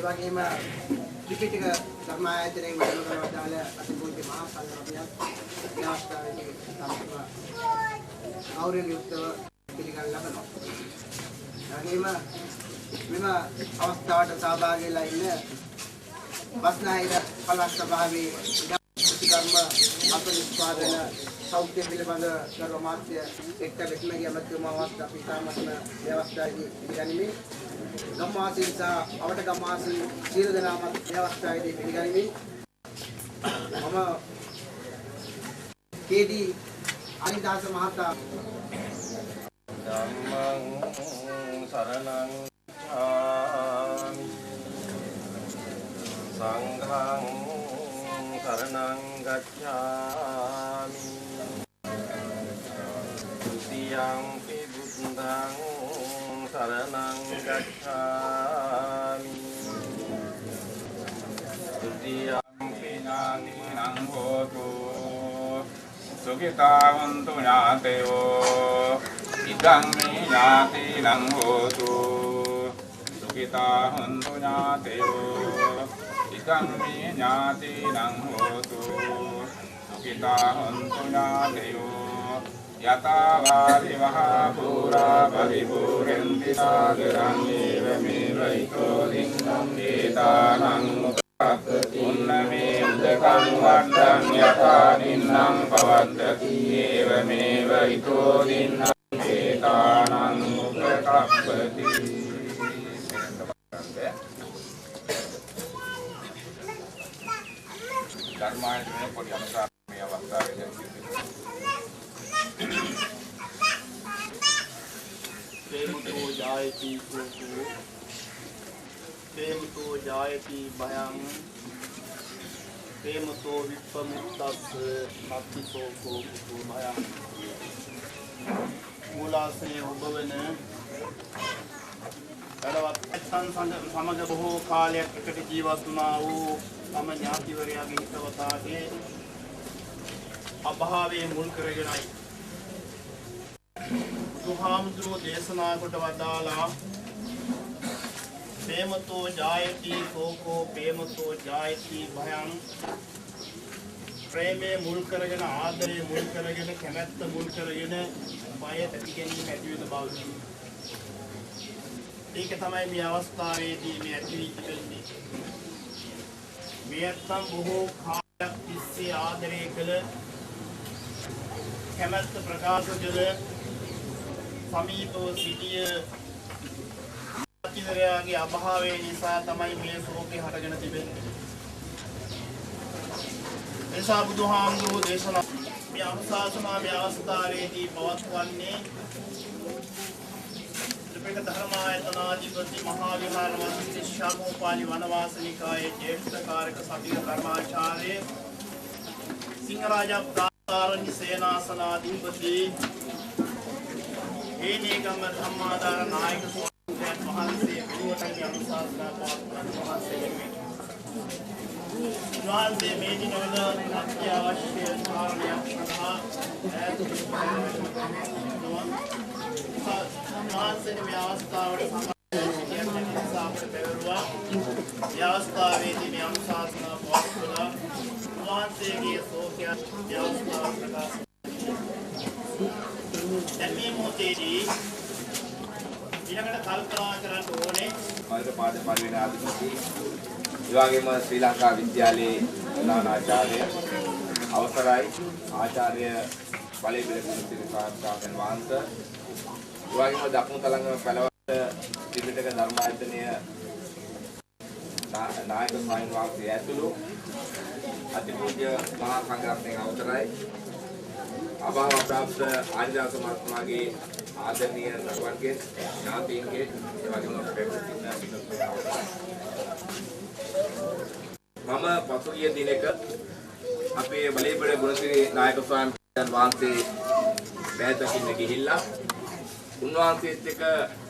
වගේම ත්‍රිපිටක ධර්මායතනයේ වැඩම කරවදාල අතිපූජ්‍ය මහා සංඝරත්නයත් මේ අවස්ථාවේදී සම්පූර්ණ ගෞරවයෙන් යුක්තව පිළිගන්න ලබනවා. වගේම මෙම අවස්ථාවට සහභාගී වෙලා ඉන්න බස්නාහිර පළාත් සභාවේ ප්‍රතිකර්ම අත්නිෂ්පාදන සෞඛ්‍ය පිළිබඳ ගරු අමාත්‍ය එක්ක වෙටමගේ අමතුමා අවස්ථාව අපි තාමත්ම මේ අවස්ථාවේදී පිළිගනිමින් ගම්වාසීන් සහ අවට ගම්වාසීන් සියලු දෙනාම මේ අවස්ථාවේදී පිළිගනිමින් මම කේඩී අනිදාස මහතා ධම්මං සරණං ඡාමි සංඝං සරණං ගච්ඡාමි ဒုတိယံ පි බුද්ධං සරණං ගච්ඡාමි ဒုတိယံ පි ඥාතිනං හෝතු සුඛිතාවන්තු ඥාතයෝ ඉදං මේ ඥාතිනං හෝතු සුඛිතාවන්තු ඥාතයෝ ඉදං මේ ඥාතිනං හෝතු සුඛිතාවන්තු ඥාතයෝ යතා වාරි මහා පුරා පරිපූර්ණන්ති සාගරං ඒව මේවයිතෝ ලිංගං ඒතානං උන්නමේ උදකං වණ්ඩං යතා නින්නං පවද්දති ඒව මේවයිතෝ ලිංගං ඒතානං උපකප්පති ධර්මායතනයේ පොඩි අනුසාර මේ අවස්ථාවේදී प्रेमतो जायति शोको प्रेमतो जायति भयं प्रेमतो विप्पमुक्तस् नास्ति शोको भयं मूलासने उद्भवन වැඩවත් සමග බොහෝ කාලයක් එකට ජීවත් වුණා වූ තම ඥාතිවරයාගේ හිතවතාගේ අභාවයේ මුල් කරගෙනයි බුදුහාමුදුරුවෝ දේශනා කොට වදාලා ප්‍රේමතෝ ජායති සෝකෝ ප්‍රේමතෝ ජායති භයං ප්‍රේමයේ මුල් කරගෙන ආදරයේ මුල් කරගෙන කැමැත්ත මුල් කරගෙන බය ඇති ගැනීම ඇති වෙන බව. ඒක තමයි මේ අවස්ථාවේදී මේ ඇති වෙන්නේ. මේ අත්තම් බොහෝ කාලයක් තිස්සේ ආදරය කළ කැමැත්ත ප්‍රකාශ කළ සමීපව සිටිය ඥාතිවරයාගේ අභාවය නිසා තමයි මේ ශෝකේ හටගෙන තිබෙන්නේ. එසා බුදුහාමුදුරුවෝ දේශනා මේ අනුශාසනා මේ අවස්ථාවේදී පවත්වන්නේ ත්‍රිපිටක ධර්මායතනාධිපති මහා විහාරවාසී ශාකෝපාලි වනවාසනිකායේ ජේෂ්ඨ කාරක සතිය ධර්මාචාර්ය සිංහරාජා ප්‍රාරණ්‍ය සේනාසනාධිපති හේනේගම ධම්මාදාර නායක ස්වාමීන් වහන්සේ පිළිවෙතේ අනුශාසනා පවත්වන වහන්සේ උන්වහන්සේ මේ දිනවල අත්‍යවශ්‍ය කාරණයක් සඳහා උන්වහන්සේ මේ අවස්ථාවට සම්බන්ධ නිසා අපට පැවරුවා. මේ අවස්ථාවේදී මේ අනුශාසනා පවත්වලා උන්වහන්සේගේ ශෝකය මේ අවස්ථාව ප්‍රකාශ දැන් මේ මොහොතේදී ඊළඟට කල්පනා කරන්න ඕනේ මාර්ග පාඩ පරිවෙන අධිපති ඒ වගේම ශ්‍රී ලංකා විද්‍යාලයේ ප්‍රධානාචාර්ය අවසරයි ආචාර්ය බලේ බිලකුණු ස්වාමීන් වහන්සේ ඒ වගේම දකුණු තලංගම පළවත ත්‍රිපිටක ධර්මායතනය නායක ස්වාමීන් වහන්සේ ඇතුළු අතිපූජ්‍ය මහා සංඝරත්නයේ අවසරයි අභාව ප්‍රාප්ත ආර්යදාස මහත්මයාගේ ආදරණීය දරුවන්ගේ ඥාතීන්ගේ ඒ වගේම මම පසුගිය දිනක අපේ බලේපඩ ගුණසිරි නායක ස්වාමීන් වහන්සේ බෑදකින්න ගිහිල්ලා උන්වහන්සේත් එක්ක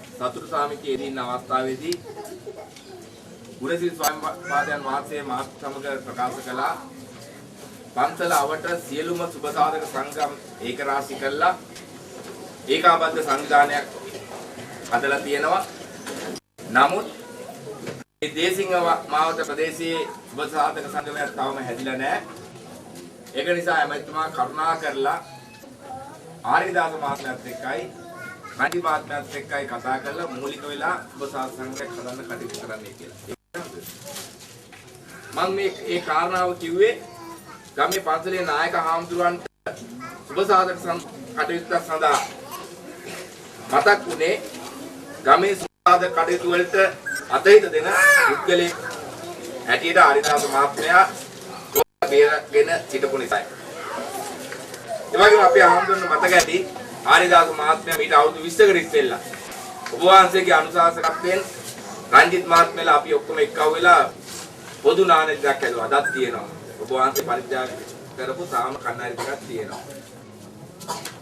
සතුටු සාමිකයේදී ඉන්න අවස්ථාවේදී ගුණසිරි ස්වාමීන් වහන්සේ මාත් සමග ප්‍රකාශ කළා පන්සල අවට සියලුම සුබ සාධක සංගම් ඒක රාශි කළා ඒකාබද්ධ සංවිධානයක් හදලා තියෙනවා. නමුත් මේ දේශිංග මාවත ප්‍රදේශයේ සුබ සාධක සංගමයක් තවම හැදිලා නැහැ. ඒක නිසා එමෙතුමා කරුණා කරලා ආරිදාස මහත්මයාත් එක්කයි රණ්ඩි මහත්මයාත් එක්කයි කතා කරලා මූලික වෙලා සුබ සාධක සංගමයක් හදන්න කටයුතු කරන්නයි කියලා. මම මේ කාරණාව කිව්වේ ගමේ පන්සලේ නායක හාමුදුරුවන්ට සුබ සාධක කටයුතු සඳහා මතක් වුණේ ගමේ සුබ සාධක කටයුතු වලට අතහිත දෙන පුද්ගලෙක් හැටියට ආරිදාස මහත්මයා බේරගෙන සිටපු නිසායි. ඒ වගේම අපේ හාමුදුරන් මතක ඇති ආරිදාස මහත්මයා මීට අවුරුදු 20කට ඉස්සෙල්ලා ඔබ වහන්සේගේ අනුශාසකත්වයෙන් රංජිත් මහත්මයාලා අපි ඔක්කොම එක්කව වෙලා පොදු නානයක් හැදුවා. අදත් තියෙනවා. ඔබ වහන්සේ පරිත්‍යාග කරපු තාම කණ්ණාඩි ටිකක් තියෙනවා.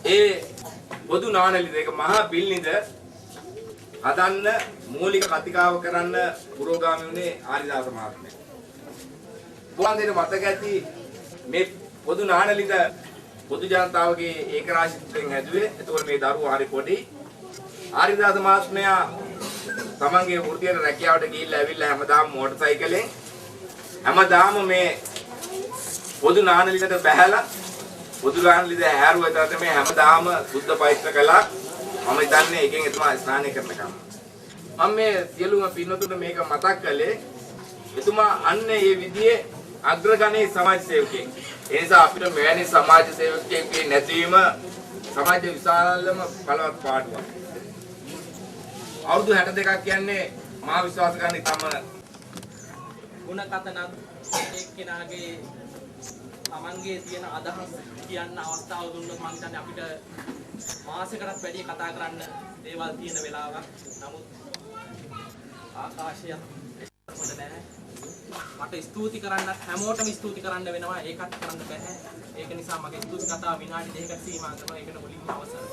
ඒ පොදු නානලි දෙක මහා පිළිඳ හදන්න මූලික කතිකාව කරන්න පුරෝගාමී වුණේ ආරිදාස මහත්මයා. වහන්සේට මතක ඇති මේ පොදු නානලිද පොදු ජනතාවගේ ඒකරාශීත්වයෙන් හැදුවේ. එතකොට මේ දරුවෝ හරි පොඩි. ආරිදාස මහත්මයා තමන්ගේ වෘත්තියට රැකියාවට ගිහිල්ලා ඇවිල්ලා හැමදාම මෝටර් සයිකලෙන් හැමදාම මේ පොදු නානලිකට බැහැලා පොදු නානලිද හැරුව එතකොට මේ හැමදාම සුද්ධ පවිත්‍ර කළා. මම හිතන්නේ එකෙන් එතුමා ස්නානය කරනකම්. මම මේ සියලුම පින්නතුන්ට මේක මතක් කළේ එතුමා අන්න ඒ විදිහේ අග්‍රගණයේ සමාජ සේවකයෙක්. ඒ නිසා අපිට මෙවැනි සමාජ සේවකයෙක්ගේ නැතිවීම සමාජ විශාලම බලවත් පාඩුවක්. අවුරුදු 62ක් කියන්නේ මා විශ්වාස කරන ඉතම ගුණකතනත් එක්කෙනාගේ තමන්ගේ තියෙන අදහස් කියන්න අවස්ථාව දුන්නොත් මම හිතන්නේ අපිට මාසයකටත් වැඩි කතා කරන්න දේවල් තියෙන වෙලාවක්. නමුත් ආකාශය හොඳ නැහැ. මට ස්තුති කරන්නත් හැමෝටම ස්තුති කරන්න වෙනවා. ඒකත් කරන්න බෑ. ඒක නිසා මගේ ස්තුති කතාව විනාඩි 2කට සීමා කරනවා. ඒකට මුලින්ම අවසන්.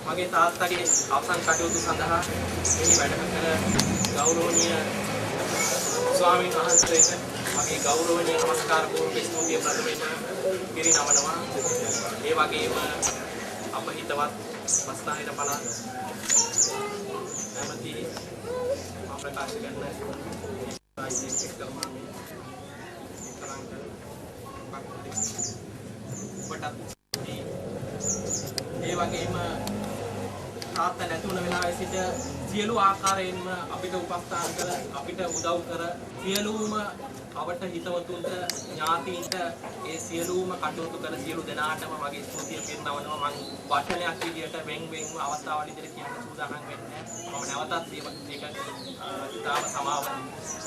මගේ තාත්තගේ අවසන් කටයුතු සඳහා මෙහි වැඩ කරන ගෞරවනීය ස්වාමීන් වහන්සේට මගේ ගෞරවනීය නමස්කාර පූර්වක ස්තුතිය ප්‍රථමයෙන් පිරිනමනවා. ඒ වගේම අප හිතවත් බස්නාහිර පළාත් නැමැති ප්‍රකාශ කරන රාජ්‍යයක් එක්කම ඒ වගේම තාත්තා නැති වුණ වෙලාවේ සිට සියලු ආකාරයෙන්ම අපිට උපස්ථාන කර අපිට උදව් කර සියලුම අවට හිතවතුන්ට ඥාතීන්ට ඒ සියලුම කටයුතු කළ සියලු දෙනාටම මගේ ස්තුතිය පිරිනමනවා. මම වචනයක් විදියට වෙන්ව අවස්ථාවල ඉදිරියට කියන්න සූදානම් වෙන්නේ නැහැ. මම නැවතත් ඒක ඉතාම සමාව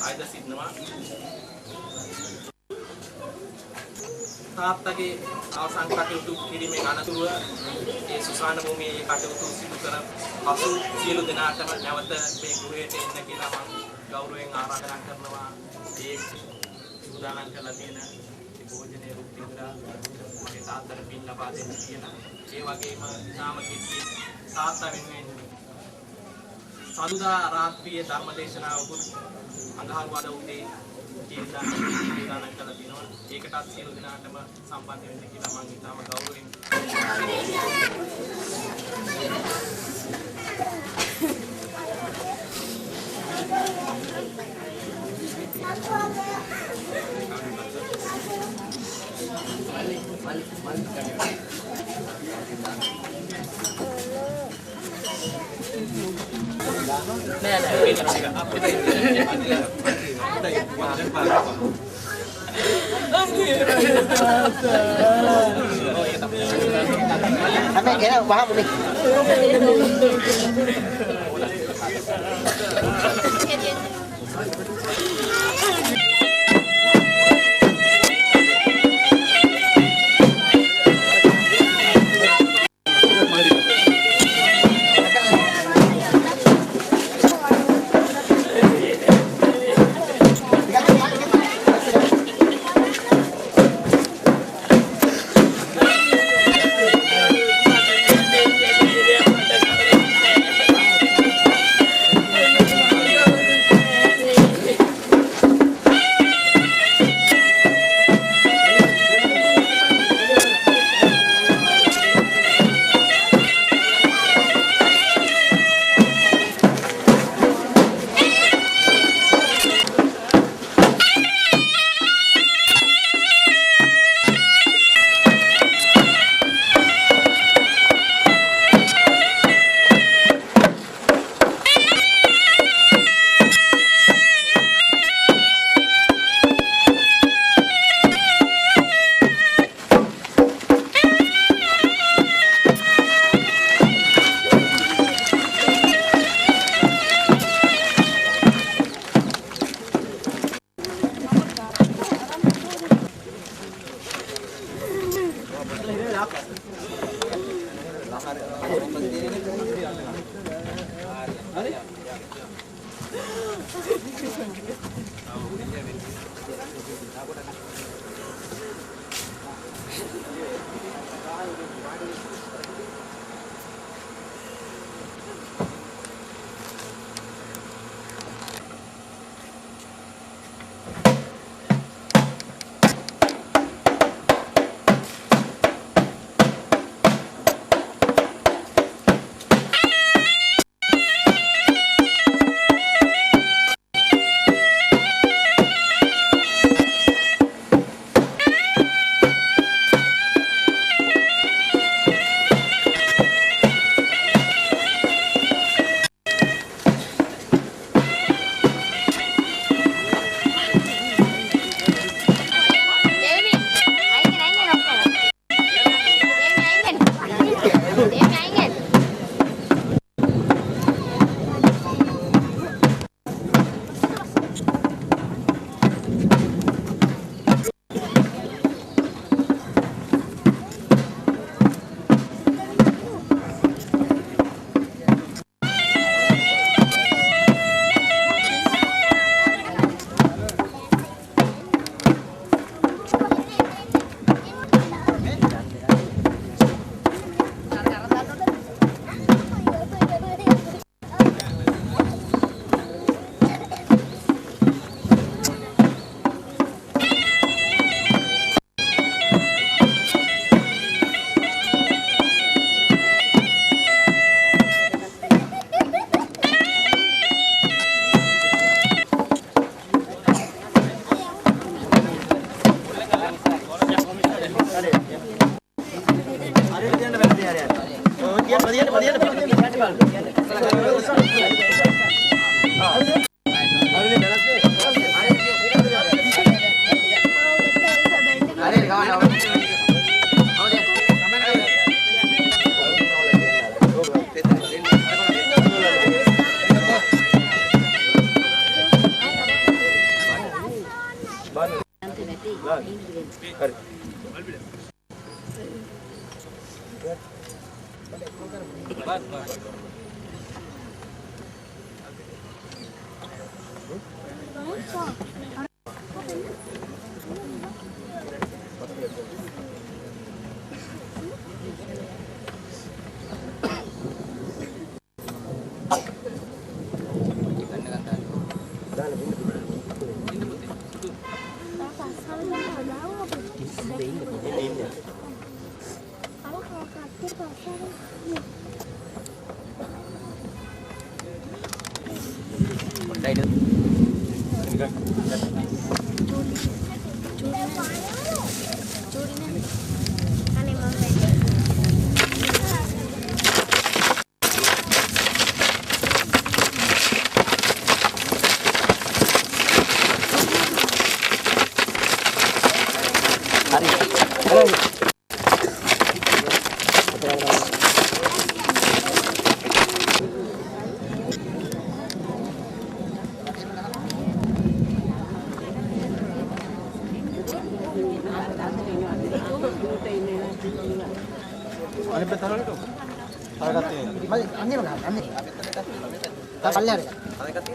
ආයද සිටිනවා. තාත්තගේ අවසන් කටයුතු කිරීමේ අනතුරුව ඒ සුසාන භූමියේ කටයුතු සිදු කර පසු සියලු දෙනාටම නැවත මේ ගෘහයට එන්න කියලා මම ගෞරවයෙන් ආරාධනා කරනවා. ඒ සූදානම් කරලා තියෙන භෝජනයේ රුක්තිග්‍රා මගේ තාත්තට පින් ලබා දෙන්න කියලා. ඒ වගේම ඉතාම කිසි තාත්තා වෙනුවෙන් සඳුදා රාත්‍රියේ ධර්ම දේශනාවකුත් අඟහරුවාදා උදේ සූදානම් කරලා තිනවා. ඒකටත් සියලු දෙනාටම සම්බන්ධ වෙන්න කියලා මම ඉතාම ගෞරවයෙන් Sampai kena paham ni.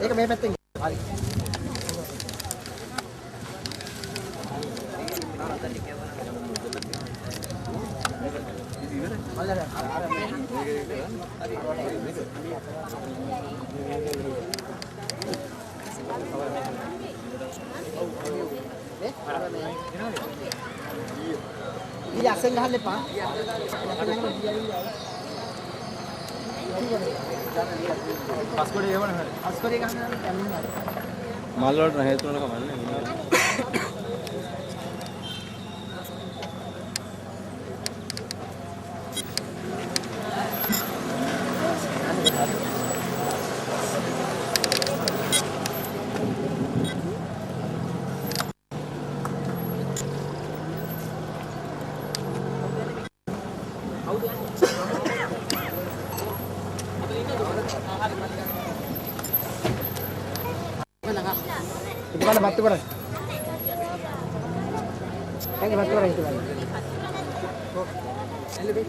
ඒක මේ පැත්තෙන්. හරි. Iya, asen gahal lepa. Paskode ewana hari. Paskode gahana yamma. Mal වලට හේතුනක කමන්නේ. Itu mana batu beras? Yang batu beras itu mana? Lebih.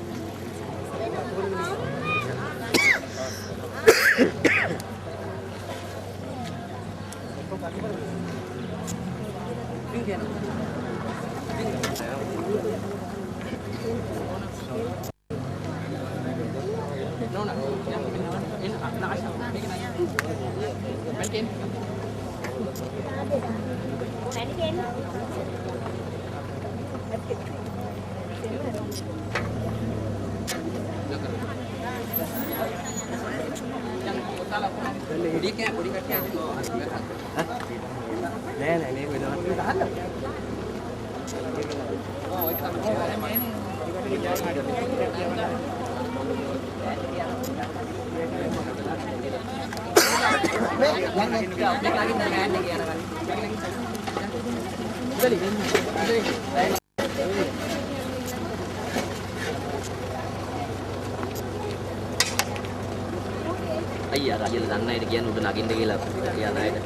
අයියා රජල දන්න අයට කියන්නේ උඩ නගින්න කියලා කියන අයට.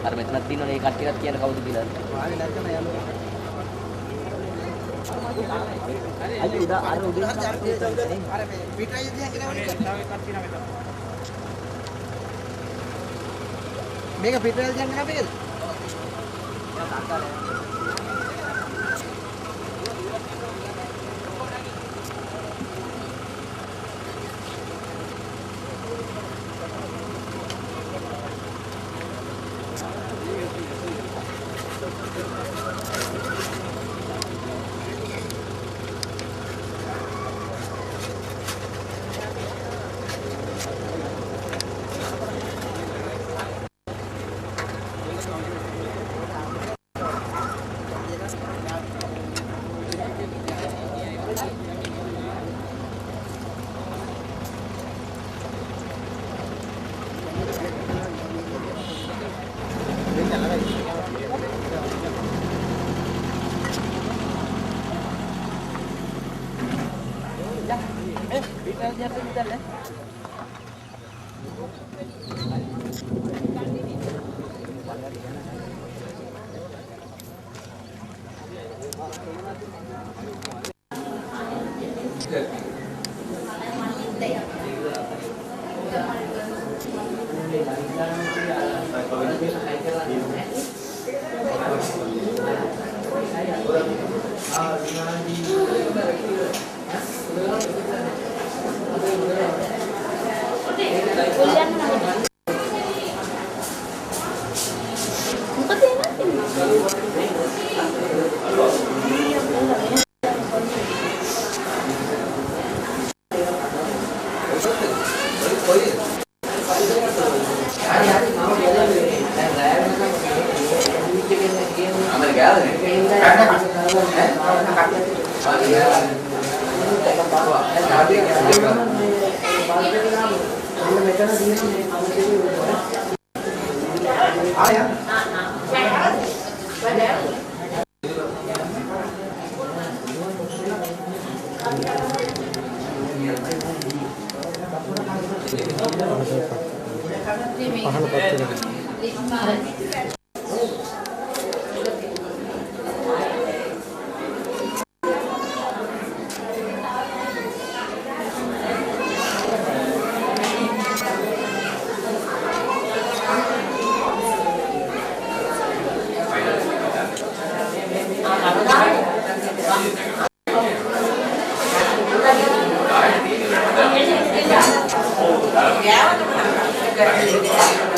අර මෙතනක් තියෙනවනේ ඒ කට්ටියත් කියන කවුද කියලා. ආවේ නැත්නම් යන්න. අයියෝ උඩ අර උඩ අර මේ පිටරයි දිහා කියනවනේ. තව එකක් තියෙනවා මෙතන. මේක පිටරයි දිහා කියනවා මේකද? Yeah.